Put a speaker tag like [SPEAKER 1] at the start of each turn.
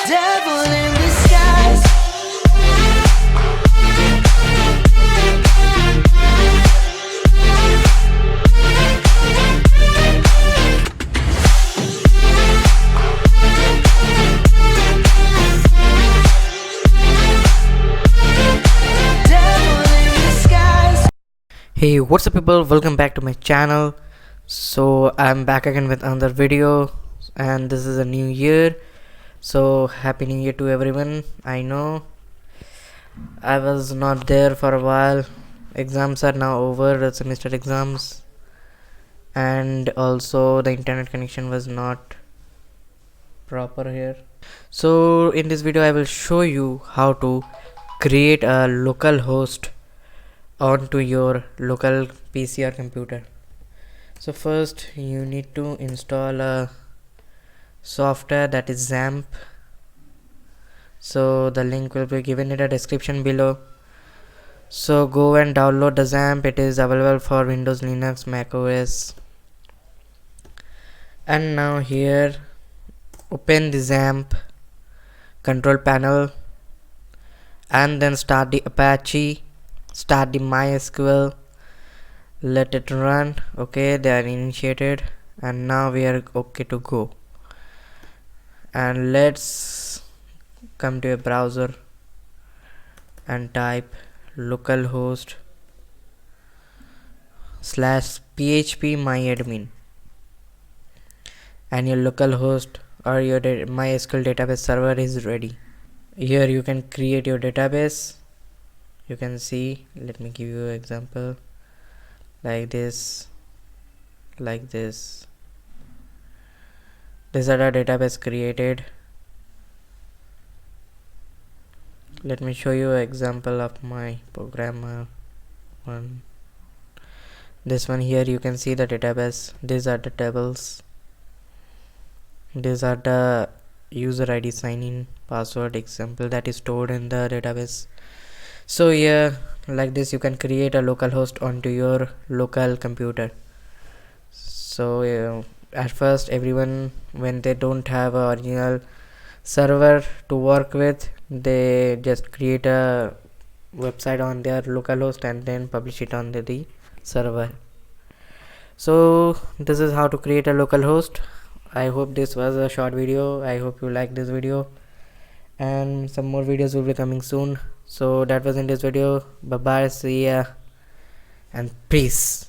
[SPEAKER 1] devil in disguise.
[SPEAKER 2] Hey, what's up people, welcome back to my channel. So I'm back again with another video, and this is a new year, so happy new year to everyone. I know I was not there for a while. Exams are now over, the semester exams, and also the internet connection was not proper here. So in this video I will show you how to create a local host onto your local PC or computer. So first you need to install a software, that is XAMPP. So the link will be given in the description below. So go and download the XAMPP. It is available for Windows, Linux, Mac OS. And now here open the XAMPP control panel and then start the Apache, start the MySQL, let it run. Okay, they are initiated and now we are okay to go. And let's come to a browser and type localhost /php myadmin, and your localhost or your MySQL database server is ready. Here you can create your database. You can see, let me give you an example, like this, like this. These are the database created. Let me show you an example of my program one. This one here, you can see the database. These are the tables. These are the user ID, sign in, password, example that is stored in the database. So yeah, like this you can create a local host onto your local computer. So at first everyone, when they don't have a original server to work with, they just create a website on their localhost and then publish it on the server. So this is how to create a localhost. I hope this was a short video. I hope you like this video, and some more videos will be coming soon. So that was in this video. Bye bye, see ya, and peace.